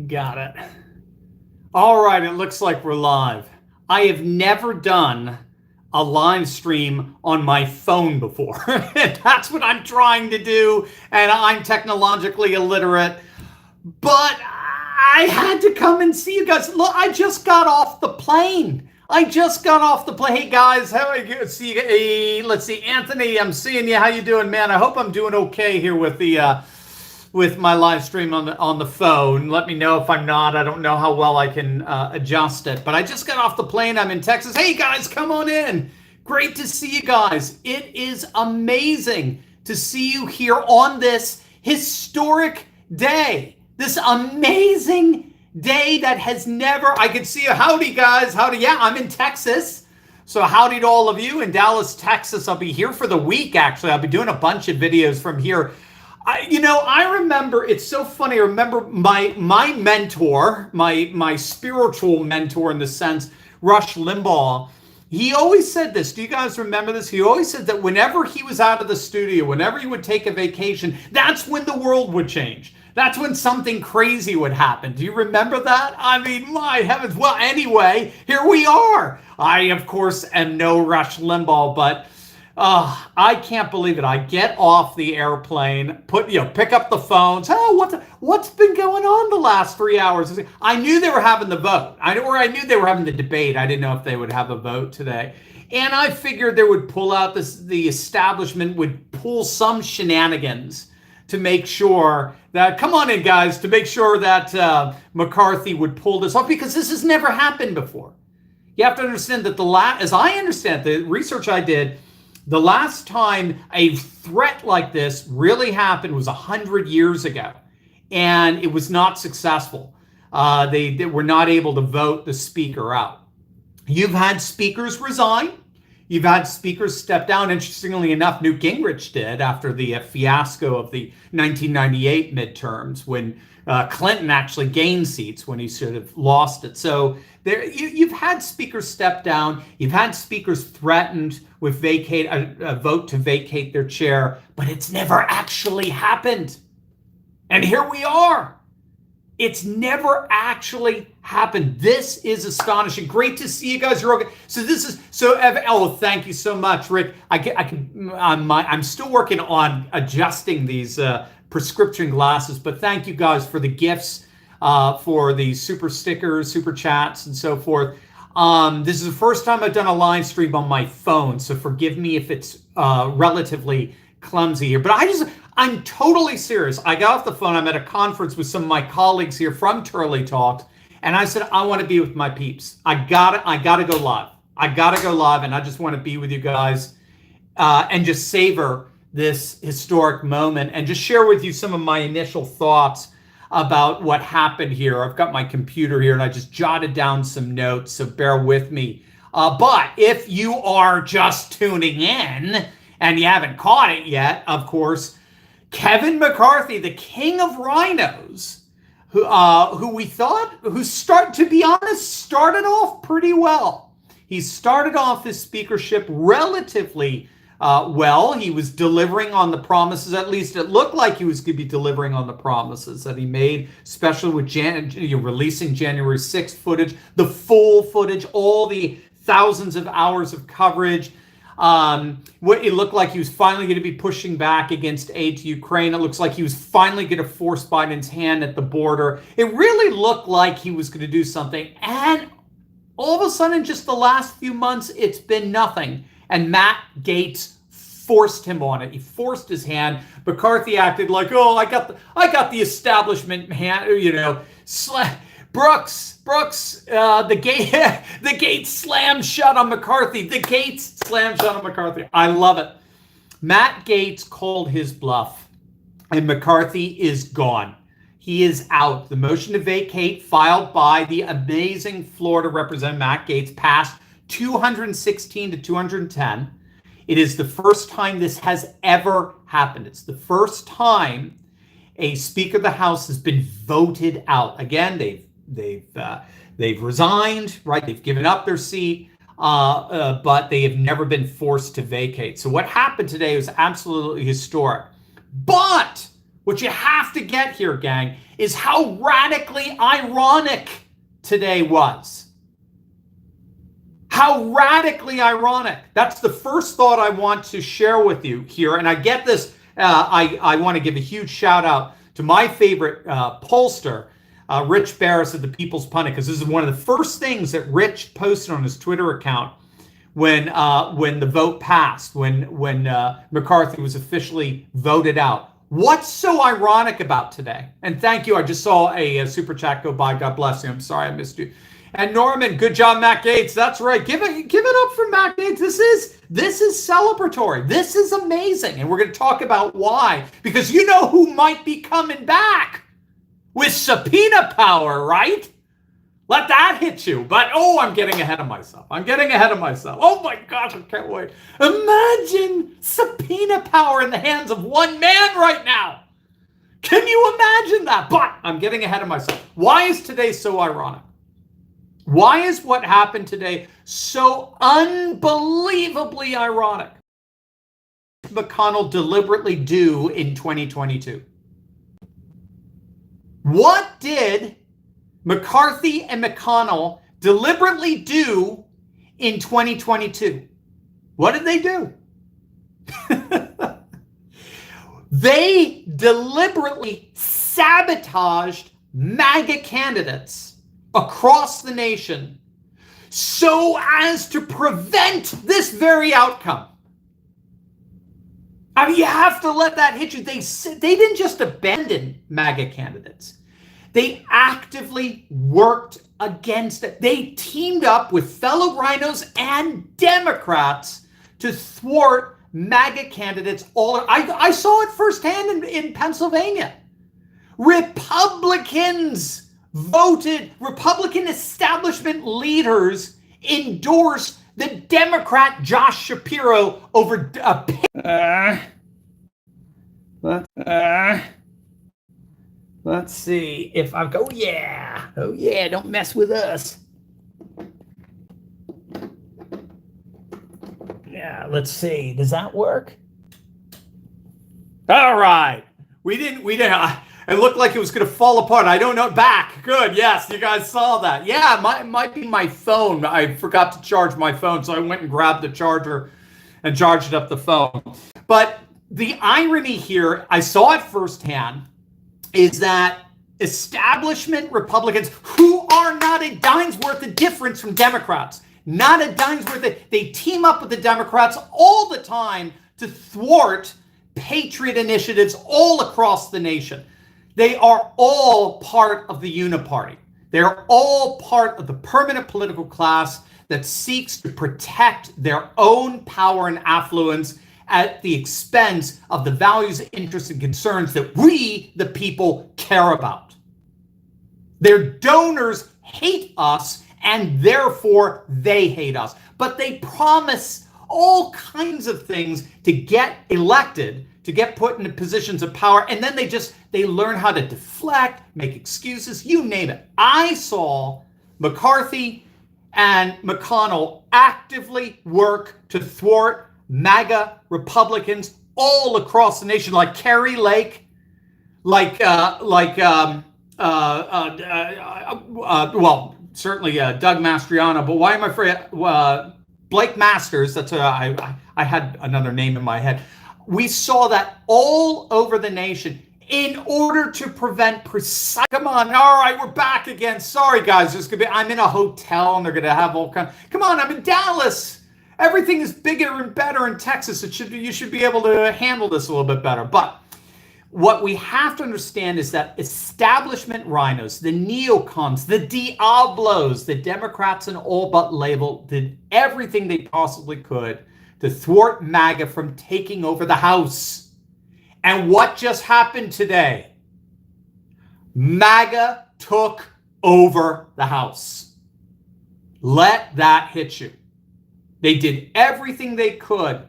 Got it. All right, it looks like we're live. I have never done a live stream on my phone before. That's what I'm trying to do, and I'm technologically illiterate. But I had to come and see you guys. Look, I just got off the plane. Hey guys, how are you? See, hey, let's see, Anthony. I'm seeing you. How you doing, man? I hope I'm doing okay here with the with my live stream on the phone. Let me know if I'm not. I don't know how well I can adjust it. But I just got off the plane. I'm in Texas. Hey guys, come on in. Great to see you guys. It is amazing to see you here on this historic day. This amazing day that has never, I can see you. Howdy guys, howdy. Yeah, I'm in Texas. So howdy to all of you in Dallas, Texas. I'll be here for the week, actually. I'll be doing a bunch of videos from here. I remember, it's so funny. I remember my mentor, my spiritual mentor in the sense, Rush Limbaugh. He always said this. Do you guys remember this? He always said that whenever he was out of the studio, whenever he would take a vacation, that's when the world would change. That's when something crazy would happen. Do you remember that? I mean, my heavens. Well, anyway, here we are. I, of course, am no Rush Limbaugh, but I can't believe it. I get off the airplane, pick up the phones. Oh, what's been going on the last 3 hours? I knew they were having the vote. I knew they were having the debate. I didn't know if they would have a vote today. And I figured they would pull out the establishment would pull some shenanigans to make sure that, come on in guys, to make sure that McCarthy would pull this off, because this has never happened before. You have to understand that as I understand the research I did, the last time a threat like this really happened was 100 years ago, and it was not successful. They were not able to vote the speaker out. You've had speakers resign. You've had speakers step down. Interestingly enough, Newt Gingrich did after the fiasco of the 1998 midterms, when Clinton actually gained seats when he should have lost it. So you've had speakers step down. You've had speakers threatened with a vote to vacate their chair, but it's never actually happened. And here we are. It's never actually happened. This is astonishing. Great to see you guys. You're okay. Thank you so much, Rick. I'm still working on adjusting these prescription glasses, but thank you guys for the gifts, for the super stickers, super chats, and so forth. This is the first time I've done a live stream on my phone, so forgive me if it's relatively clumsy here. But I'm totally serious. I got off the phone. I'm at a conference with some of my colleagues here from Turley Talks, and I said, I want to be with my peeps. I gotta go live. And I just want to be with you guys and just savor this historic moment and just share with you some of my initial thoughts about what happened here. I've got my computer here and I just jotted down some notes, so bear with me. But if you are just tuning in and you haven't caught it yet, of course, Kevin McCarthy, the king of rhinos, to be honest, started off pretty well. He started off his speakership relatively well. He was delivering on the promises. At least it looked like he was going to be delivering on the promises that he made, especially with releasing January 6th footage, the full footage, all the thousands of hours of coverage. It looked like he was finally going to be pushing back against aid to Ukraine. It looks like he was finally going to force Biden's hand at the border. It really looked like he was going to do something. And all of a sudden, just the last few months, it's been nothing. And Matt Gaetz forced him on it. He forced his hand. McCarthy acted like, oh, I got the establishment hand, Brooks, the gate slammed shut on McCarthy. I love it. Matt Gaetz called his bluff, and McCarthy is gone. He is out. The motion to vacate filed by the amazing Florida Representative Matt Gaetz passed 216 to 210. It is the first time this has ever happened. It's the first time a Speaker of the House has been voted out. Again, they've resigned, right? They've given up their seat, but they have never been forced to vacate. So what happened today was absolutely historic. But what you have to get here, gang, is how radically ironic today was. How radically ironic. That's the first thought I want to share with you here. And I get this, I want to give a huge shout out to my favorite pollster, Rich Barris of the People's Pundit, because this is one of the first things that Rich posted on his Twitter account when the vote passed, when McCarthy was officially voted out. What's so ironic about today? And thank you. I just saw a super chat go by. God bless you. I'm sorry I missed you. And Norman, good job, Matt Gaetz. That's right. Give it up for Matt Gaetz. This is celebratory. This is amazing. And we're going to talk about why. Because you know who might be coming back with subpoena power, right? Let that hit you. But, oh, I'm getting ahead of myself. Oh, my gosh, I can't wait. Imagine subpoena power in the hands of one man right now. Can you imagine that? But I'm getting ahead of myself. Why is today so ironic? Why is what happened today so unbelievably ironic? McConnell deliberately do in 2022? What did McCarthy and McConnell deliberately do in 2022? What did they do? They deliberately sabotaged MAGA candidates across the nation so as to prevent this very outcome. I mean, you have to let that hit you. They didn't just abandon MAGA candidates. They actively worked against it. They teamed up with fellow rhinos and Democrats to thwart MAGA candidates. I saw it firsthand in Pennsylvania. Republican establishment leaders endorsed the Democrat Josh Shapiro over let's see if I go, oh yeah, don't mess with us. Yeah, let's see. Does that work? All right. We didn't. It looked like it was going to fall apart. I don't know. Back. Good. Yes, you guys saw that. Yeah, it might be my phone. I forgot to charge my phone, so I went and grabbed the charger and charged up the phone. But the irony here, I saw it firsthand, is that establishment Republicans who are not a dime's worth of difference from Democrats, not a dime's worth of, they team up with the Democrats all the time to thwart patriot initiatives all across the nation. They are all part of the Uniparty. They're all part of the permanent political class that seeks to protect their own power and affluence at the expense of the values, interests, and concerns that we, the people, care about. Their donors hate us, and therefore they hate us. But they promise all kinds of things to get elected, to get put into positions of power, and then they learn how to deflect, make excuses, you name it. I saw McCarthy and McConnell actively work to thwart MAGA Republicans all across the nation, like Kerry Lake, certainly Doug Mastriano, but why am I afraid? Blake Masters, that's I had another name in my head. We saw that all over the nation in order to prevent precise. Come on, all right, we're back again. Sorry, guys, I'm in a hotel and they're gonna have all kinds. Come on, I'm in Dallas. Everything is bigger and better in Texas. You should be able to handle this a little bit better. But what we have to understand is that establishment rhinos, the neocons, the Diablos, the Democrats and all but label, did everything they possibly could to thwart MAGA from taking over the House. And what just happened today? MAGA took over the House. Let that hit you. They did everything they could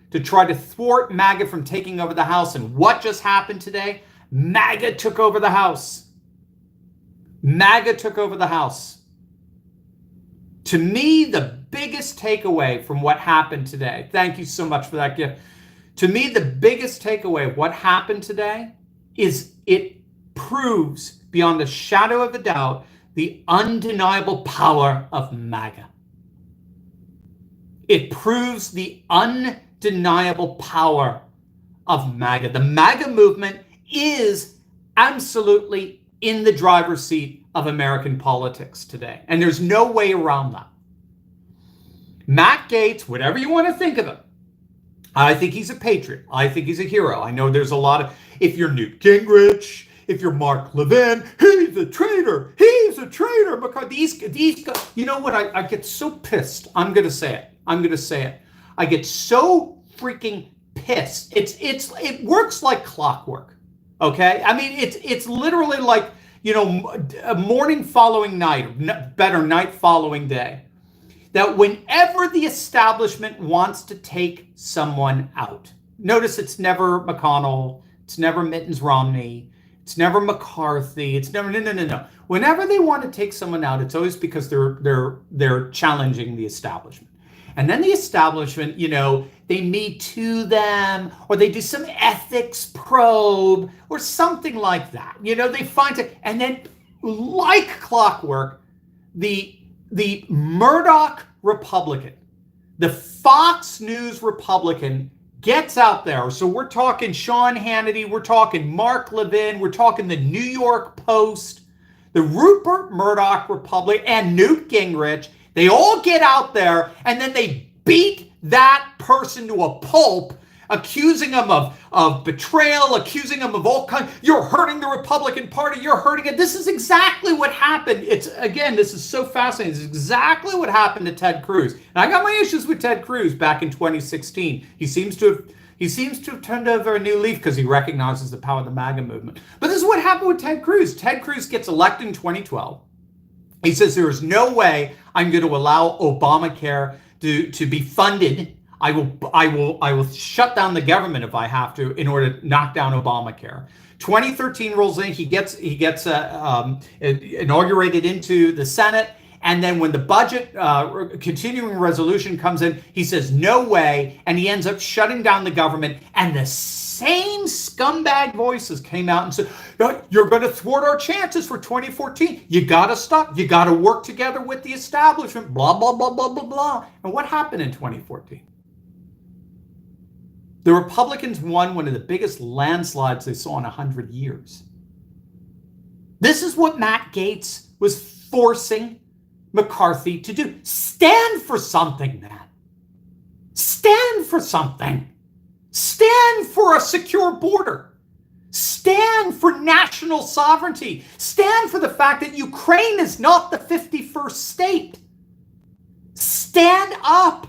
to try to thwart MAGA from taking over the House. And what just happened today? MAGA took over the House. MAGA took over the House. To me, the biggest takeaway from what happened today, thank you so much for that gift. To me, the biggest takeaway of what happened today is it proves beyond a shadow of a doubt the undeniable power of MAGA. It proves the undeniable power of MAGA. The MAGA movement is absolutely in the driver's seat of American politics today. And there's no way around that. Matt Gaetz, whatever you want to think of him, I think he's a patriot. I think he's a hero. I know there's a lot of, if you're Newt Gingrich, if you're Mark Levin, he's a traitor. He's a traitor. Because these guys, you know what? I get so pissed. I'm going to say it. I get so freaking pissed. It works like clockwork. Okay? I mean, it's literally like, a morning following night, better night following day. That whenever the establishment wants to take someone out, notice it's never McConnell, it's never Mittens Romney, it's never McCarthy, it's never no. Whenever they want to take someone out, it's always because they're challenging the establishment. And then the establishment, they Me Too them, or they do some ethics probe, or something like that. They find it, and then like clockwork, the Murdoch Republican, the Fox News Republican gets out there. So we're talking Sean Hannity, we're talking Mark Levin, we're talking the New York Post, the Rupert Murdoch Republic, and Newt Gingrich. They all get out there and then they beat that person to a pulp, accusing them of betrayal, accusing them of all kinds. You're hurting the Republican Party. You're hurting it. This is exactly what happened. This is so fascinating. This is exactly what happened to Ted Cruz. And I got my issues with Ted Cruz back in 2016. He seems to have turned over a new leaf because he recognizes the power of the MAGA movement. But this is what happened with Ted Cruz. Ted Cruz gets elected in 2012. He says there is no way I'm going to allow Obamacare to be funded. I will shut down the government if I have to in order to knock down Obamacare. 2013 rolls in. He gets inaugurated into the Senate. And then when the budget continuing resolution comes in, he says, no way. And he ends up shutting down the government. And the same scumbag voices came out and said, you're going to thwart our chances for 2014. You got to stop. You got to work together with the establishment, blah, blah, blah, blah, blah, blah. And what happened in 2014? The Republicans won one of the biggest landslides they saw in 100 years. This is what Matt Gaetz was forcing McCarthy to do. Stand for something, Matt. Stand for something. Stand for a secure border. Stand for national sovereignty. Stand for the fact that Ukraine is not the 51st state. Stand up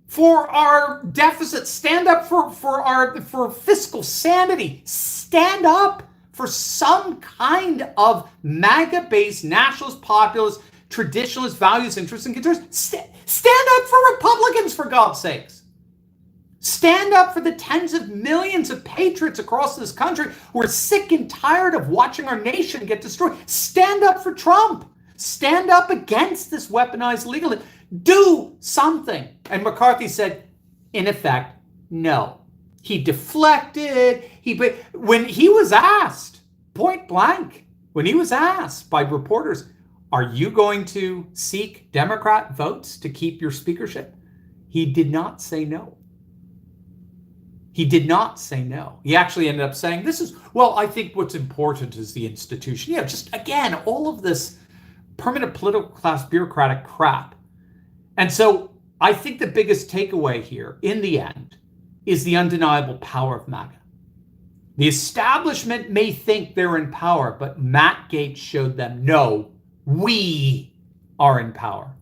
for our deficit. Stand up for fiscal sanity. Stand up for some kind of MAGA-based nationalist, populist, traditionalist values, interests, and concerns. Stand up for Republicans, for God's sakes. Stand up for the tens of millions of patriots across this country who are sick and tired of watching our nation get destroyed. Stand up for Trump. Stand up against this weaponized legalism. Do something. And McCarthy said, in effect, no. He deflected. When he was asked, point blank, when he was asked by reporters, are you going to seek Democrat votes to keep your speakership? He did not say no. He did not say no. He actually ended up saying, I think what's important is the institution. Just again, all of this permanent political class bureaucratic crap. And so I think the biggest takeaway here in the end is the undeniable power of MAGA. The establishment may think they're in power, but Matt Gaetz showed them, no, we are in power.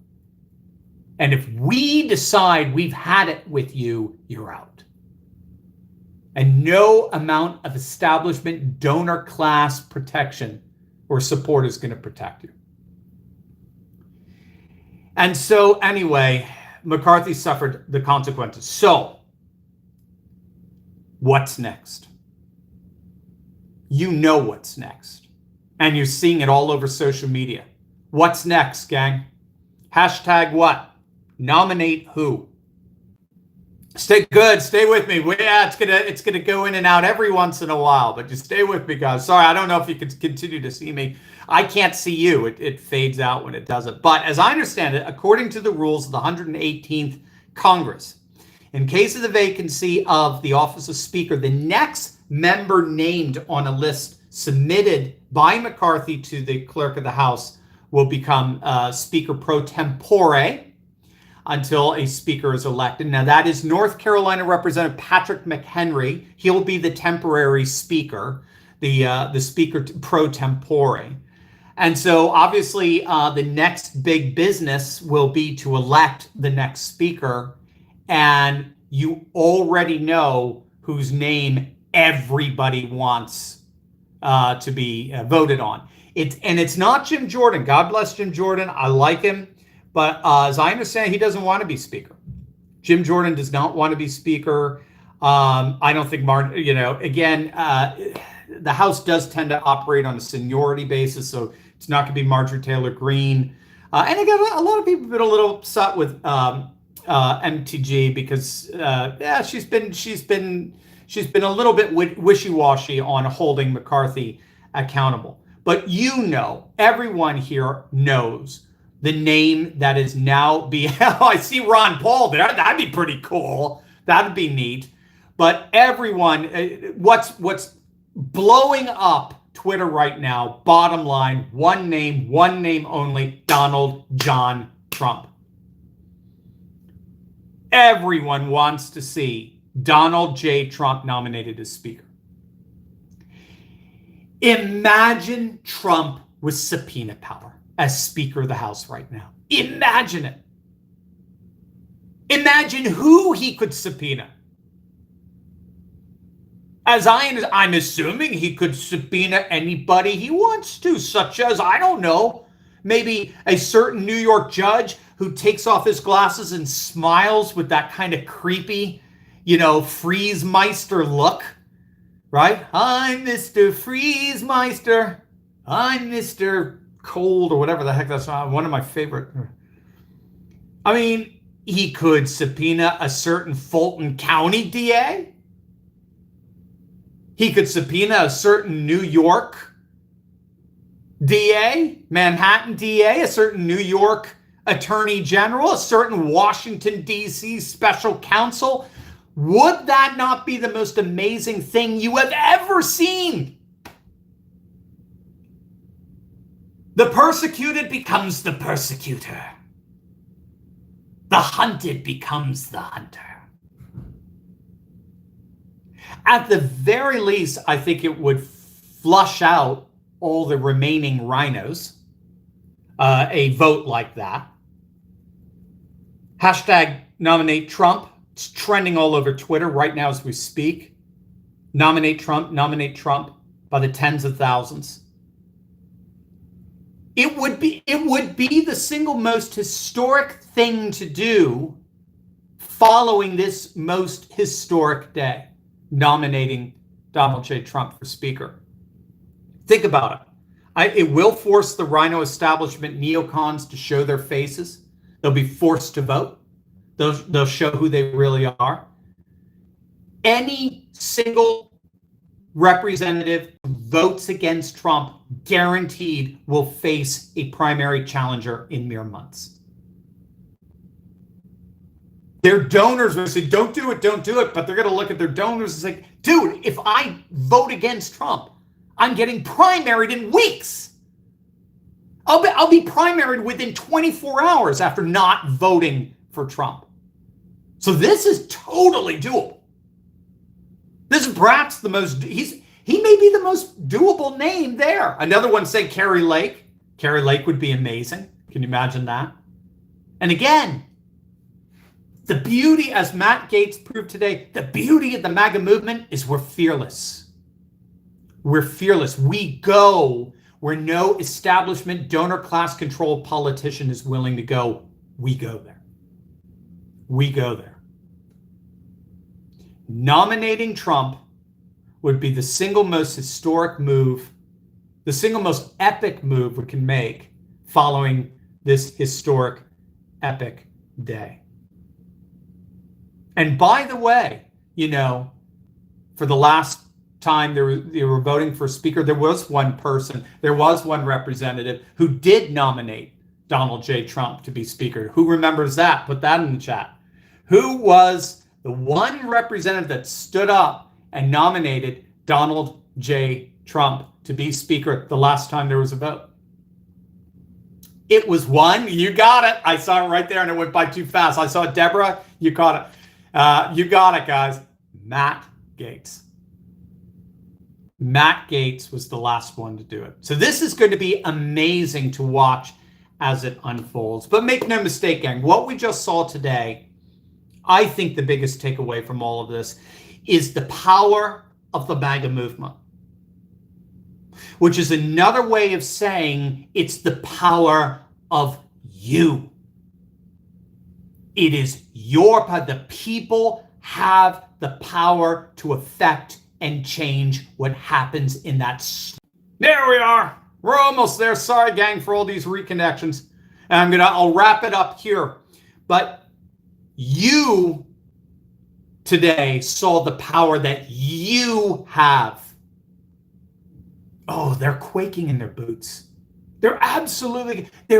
And if we decide we've had it with you, you're out. And no amount of establishment donor class protection or support is going to protect you. And so anyway, McCarthy suffered the consequences. So what's next? You know what's next. And you're seeing it all over social media. What's next, gang? Hashtag what? Nominate who? Stay good. Stay with me. Yeah, it's gonna go in and out every once in a while, but just stay with me, guys. Sorry, I don't know if you can continue to see me. I can't see you. It fades out when it does it. But as I understand it, according to the rules of the 118th Congress, in case of the vacancy of the office of Speaker, the next member named on a list submitted by McCarthy to the Clerk of the House will become Speaker Pro Tempore until a speaker is elected. Now, that is North Carolina Representative Patrick McHenry. He'll be the temporary speaker, the speaker pro tempore. And so, obviously, the next big business will be to elect the next speaker. And you already know whose name everybody wants to be voted on. It's not Jim Jordan. God bless Jim Jordan. I like him. But as I understand, he doesn't want to be speaker. Jim Jordan does not want to be speaker. I don't think Martin, again, the House does tend to operate on a seniority basis, so it's not going to be Marjorie Taylor Greene. And again, a lot of people have been a little upset with MTG because she's been a little bit wishy-washy on holding McCarthy accountable. But everyone here knows the name that is now being, I see Ron Paul there. That'd be pretty cool. That'd be neat. But everyone, what's blowing up Twitter right now, bottom line, one name only, Donald John Trump. Everyone wants to see Donald J. Trump nominated as Speaker. Imagine Trump with subpoena power as Speaker of the House right now. Imagine it. Imagine who he could subpoena. I'm assuming he could subpoena anybody he wants to, such as, I don't know, maybe a certain New York judge who takes off his glasses and smiles with that kind of creepy, Friesmeister look, right? I'm Mr. Friesmeister. I'm Mr. Cold or whatever the heck that's one of my favorite. I mean, he could subpoena a certain Fulton County DA. He could subpoena a certain New York DA, Manhattan DA, a certain New York Attorney General, a certain Washington, D.C. Special Counsel. Would that not be the most amazing thing you have ever seen? The persecuted becomes the persecutor. The hunted becomes the hunter. At the very least, I think it would flush out all the remaining rhinos, a vote like that. Hashtag nominate Trump. It's trending all over Twitter right now as we speak. Nominate Trump by the tens of thousands. It would be the single most historic thing to do following this most historic day, nominating Donald J. Trump for Speaker. Think about it. It will force the rhino establishment neocons to show their faces. They'll be forced to vote. They'll show who they really are. Any single representative who votes against Trump guaranteed will face a primary challenger in mere months. Their donors will say, don't do it, but they're going to look at their donors and say, dude, if I vote against Trump, I'm getting primaried in weeks. I'll be primaried within 24 hours after not voting for Trump. So this is totally doable. This is perhaps the most, he may be the most doable name there. Another one saying Carrie Lake. Carrie Lake would be amazing. Can you imagine that? And again, the beauty, as Matt Gaetz proved today, the beauty of the MAGA movement is we're fearless. We're fearless. We go where no establishment, donor class controlled politician is willing to go. We go there. We go there. Nominating Trump would be the single most historic move, the single most epic move we can make following this historic, epic day. And by the way, for the last time they were voting for speaker, there was one representative who did nominate Donald J. Trump to be speaker. Who remembers that? Put that in the chat. Who was the one representative that stood up and nominated Donald J. Trump to be speaker the last time there was a vote? It was one. You got it. I saw it right there and it went by too fast. I saw it, Deborah. You caught it. You got it, guys. Matt Gaetz. Matt Gaetz was the last one to do it. So this is going to be amazing to watch as it unfolds. But make no mistake, gang, what we just saw today, I think the biggest takeaway from all of this is the power of the MAGA movement, which is another way of saying it's the power of you. It is your power. The people have the power to affect and change what happens in that. There we are. We're almost there. Sorry, gang, for all these reconnections. And I'll wrap it up here. But you today saw the power that you have. Oh, they're quaking in their boots. They're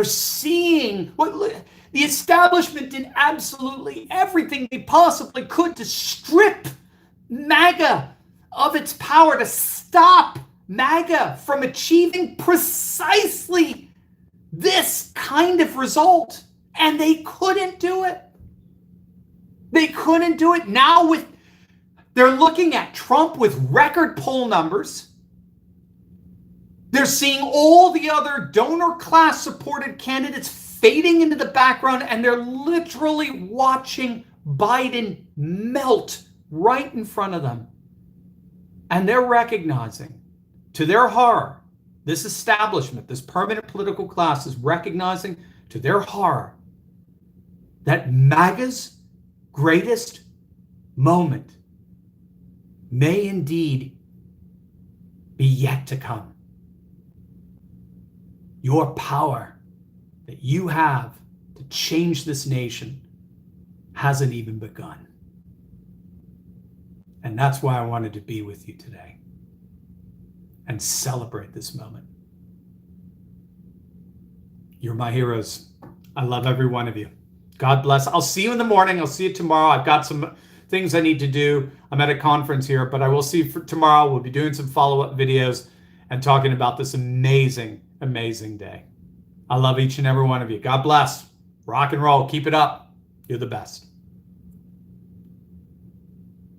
seeing what the establishment did absolutely everything they possibly could to strip MAGA of its power, to stop MAGA from achieving precisely this kind of result. And they couldn't do it. They couldn't do it. Now they're looking at Trump with record poll numbers. They're seeing all the other donor class supported candidates fading into the background, and they're literally watching Biden melt right in front of them. And they're recognizing, to their horror, this establishment, this permanent political class is recognizing, to their horror, that MAGA's greatest moment may indeed be yet to come. Your power that you have to change this nation hasn't even begun. And that's why I wanted to be with you today and celebrate this moment. You're my heroes. I love every one of you. God bless. I'll see you in the morning. I'll see you tomorrow. I've got some things I need to do. I'm at a conference here, but I will see you for tomorrow. We'll be doing some follow-up videos and talking about this amazing, amazing day. I love each and every one of you. God bless. Rock and roll. Keep it up. You're the best.